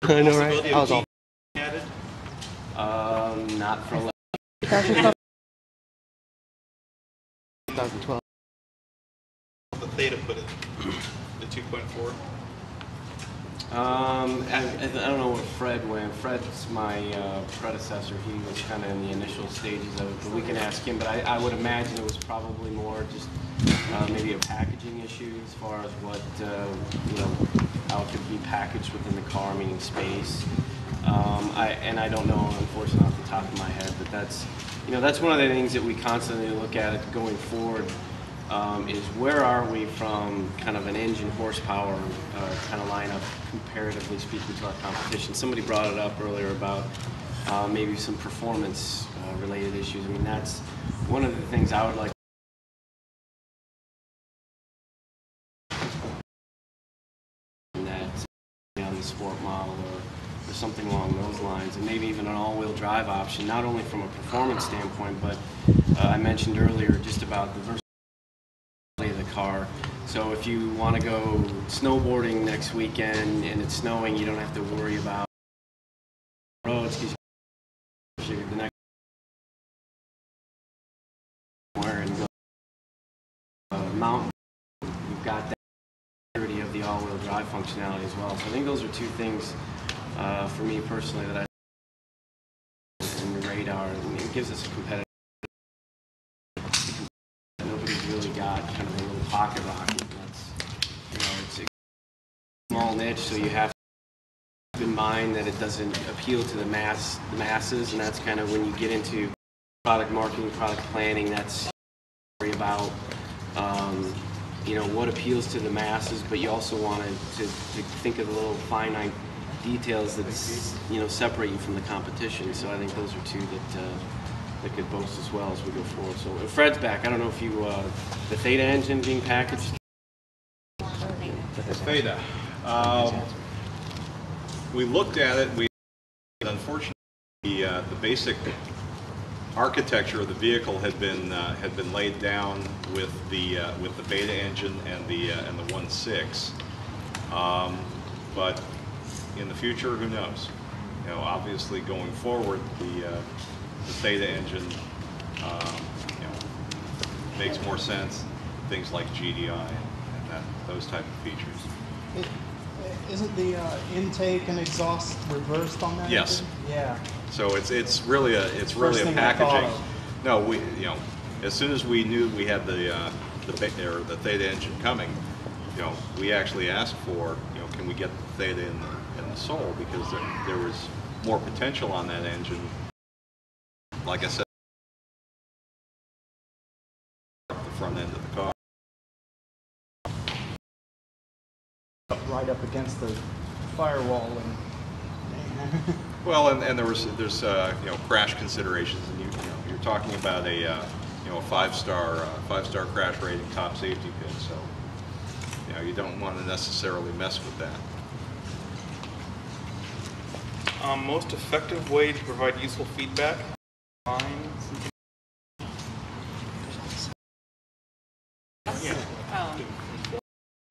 I know, right? I was all added? Not for 2012. The Theta put it, the 2.4. I don't know what Fred went. Fred's my predecessor. He was kind of in the initial stages of it, but we can ask him. But I would imagine it was probably more just maybe a packaging issue as far as what, how it could be packaged within the car, meaning space. I don't know, unfortunately, off the top of my head, but that's one of the things that we constantly look at going forward. Is where are we from kind of an engine horsepower kind of lineup comparatively speaking to our competition? Somebody brought it up earlier about maybe some performance related issues. I mean, that's one of the things I would like that on the sport model or something along those lines, and maybe even an all-wheel drive option, not only from a performance standpoint, but I mentioned earlier just about the versatility of the car. So if you want to go snowboarding next weekend and it's snowing, you don't have to worry about roads because the next and go mountain. You've got that security of the all-wheel drive functionality as well. So I think those are two things for me personally that I in the radar. And it gives us a competitive. Nobody's really got kind of a little pocket rocket. That's, it's a small niche, so you have to keep in mind that it doesn't appeal to the masses, and that's kind of when you get into product marketing, product planning. That's worry about what appeals to the masses, but you also want to think of the little finite details that separate you from the competition. So I think those are two that could boast as well as we go forward. So Fred's back. I don't know if you the Theta engine being packaged. The Theta. We looked at it. Unfortunately, the basic architecture of the vehicle had been laid down with the Beta engine and the 1.6. But in the future, who knows? Obviously going forward, the Theta engine makes more sense. Things like GDI and those type of features. Isn't the intake and exhaust reversed on that? Yes. Engine? Yeah. So it's really a packaging. No, we as soon as we knew we had the Theta engine coming, we actually asked for can we get the Theta in the Soul, because there was more potential on that engine. Like I said, the front end of the car. Right up against the firewall and. Well, and there's crash considerations, and you're talking about a five-star crash rating top safety pin, so you don't want to necessarily mess with that. Most effective way to provide useful feedback.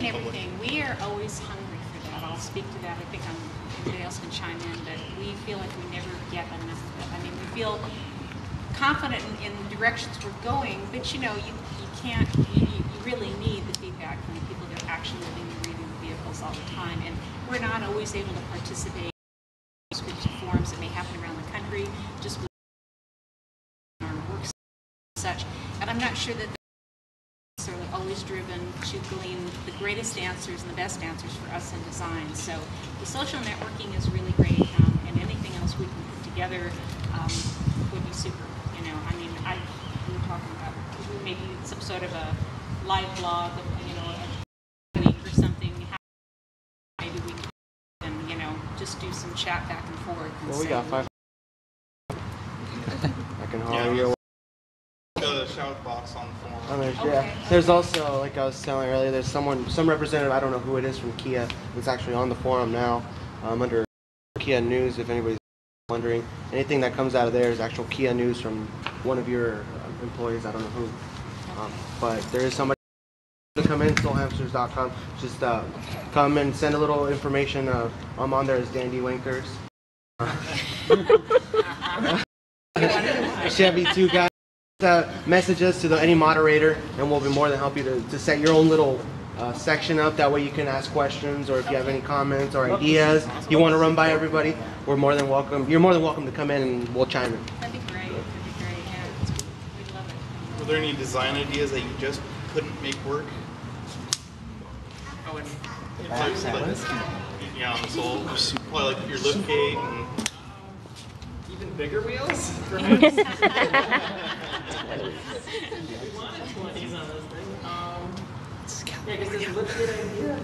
Everything. We are always hungry for that. I'll speak to that. I think anybody else can chime in, but we feel like we never get enough of it. I mean, we feel confident in the directions we're going, but you can't. You really need the feedback from the people that are actually living and breathing the vehicles all the time, and we're not always able to participate in groups of forums that may happen around the country, just with our work and such. And I'm not sure that are always driven to glean the greatest answers and the best answers for us in design. So the social networking is really great, and anything else we can put together would be super. I mean, we were talking about maybe some sort of a live blog, a week or something. Maybe we can, just do some chat back and forth. Well, we got 5. I can holler your way. The shout box on the forum. Yeah. There's also, like I was telling earlier, there's some representative, I don't know who it is, from Kia, that's actually on the forum now, under Kia News, if anybody's wondering. Anything that comes out of there is actual Kia News from one of your employees, I don't know who. But there is somebody to come in, SoulHamsters11111111. Just come and send a little information. I'm on there as Dandy Winkers. Chevy 2 guys. Message us to any moderator, and we'll be more than happy to set your own little section up. That way you can ask questions, or if you have any comments or ideas you want to run by everybody, we're more than welcome. You're more than welcome to come in, and we'll chime in. That'd be great. That'd be great. Yeah, we'd love it. Were there any design ideas that you just couldn't make work? Oh, and Yeah, on the Soul. Well, like your lift gate and even bigger wheels, perhaps. We wanted 20s on this thing. Yeah, because this lift gate idea,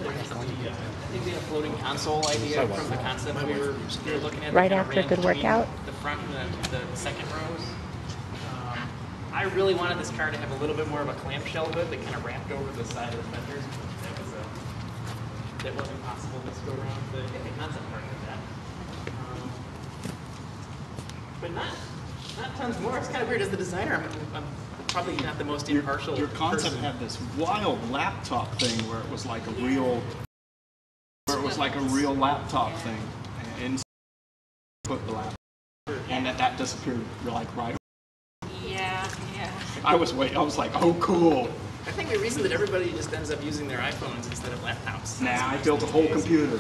maybe a floating console idea from the concept we were looking at. Right after a good workout. The front and the second rows. I really wanted this car to have a little bit more of a clamshell hood that kind of wrapped over the side of the fenders. That wasn't possible this go around, but the concept part of that. But not tons more. It's kind of weird. As the designer, I'm probably not the most impartial. Your concept person. had this wild laptop thing where it was like a real, laptop thing, and put the laptop, and that disappeared. You're like, right. Yeah, yeah. I was like, oh, cool. I think the reason that everybody just ends up using their iPhones instead of laptops. Nah, I built a whole computer.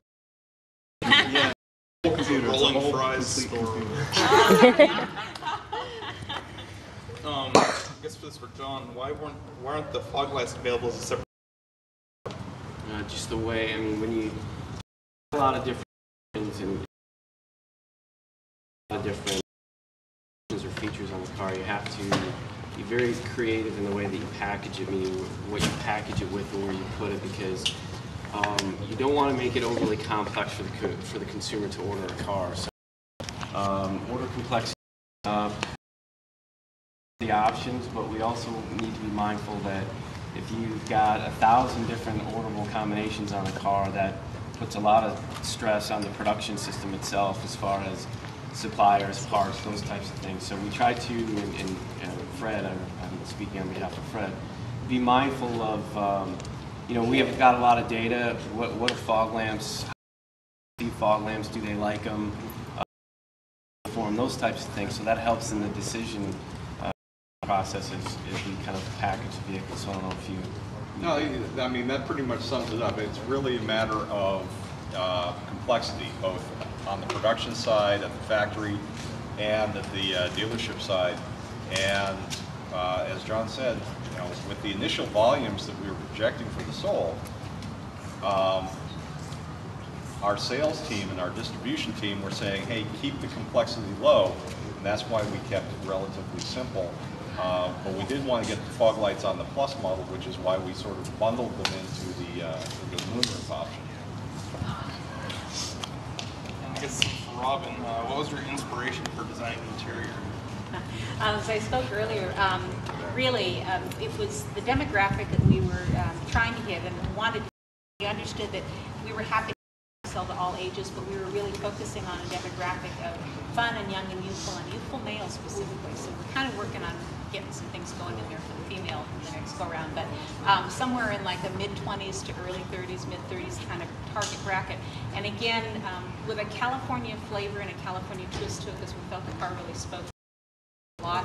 Yeah, whole computer. It's a rolling whole fries complete store. computer. I guess for this for John, why aren't the fog lights available as a separate? Just the way, I mean, when you a lot of different things and a lot of different or features on the car, you have to be very creative in the way that you package it, meaning what you package it with and where you put it, because you don't want to make it overly complex for the consumer to order a car. So order complexity, the options, but we also need to be mindful that if you've got 1,000 different orderable combinations on a car, that puts a lot of stress on the production system itself as far as suppliers, parts, those types of things. So we try to, and Fred, I'm speaking on behalf of Fred, be mindful of, we have got a lot of data. What are fog lamps? How do fog lamps? Do they like them? Form those types of things. So that helps in the decision process as we kind of package the vehicle. So I don't know if you. No, I mean, that pretty much sums it up. It's really a matter of complexity, both on the production side at the factory and at the dealership side. And as John said, with the initial volumes that we were projecting for the Soul, our sales team and our distribution team were saying, hey, keep the complexity low, and that's why we kept it relatively simple. But we did want to get the fog lights on the Plus model, which is why we sort of bundled them into the moonroof option. And I guess for Robin, what was your inspiration for designing the interior? As I spoke earlier, really, it was the demographic that we were trying to hit and wanted. We understood that we were happy to sell to all ages, but we were really focusing on a demographic of fun and young and youthful males specifically. So we're kind of working on getting some things going in there for the female in the next go-around. But somewhere in like the mid-20s to early 30s, mid-30s kind of target bracket. And again, with a California flavor and a California twist to it, because we felt the car really spoke a lot.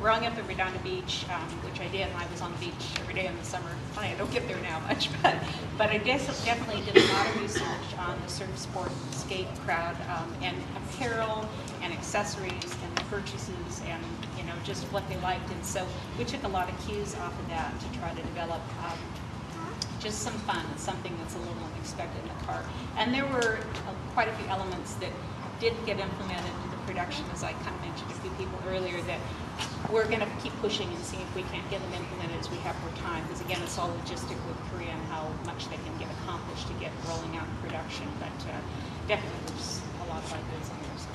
Growing up in Redondo Beach, which I did, and I was on the beach every day in the summer. Funny, I don't get there now much, but I definitely did a lot of research on the surf, sport, skate crowd, and apparel and accessories and purchases and just what they liked. And so we took a lot of cues off of that to try to develop just some fun, something that's a little unexpected in the car. And there were quite a few elements that didn't get implemented into the production, as I kind of mentioned to a few people earlier, that we're going to keep pushing and seeing if we can't get them implemented as we have more time. Because again, it's all logistic with Korea and how much they can get accomplished to get rolling out in production. But definitely there's a lot of ideas on there. So.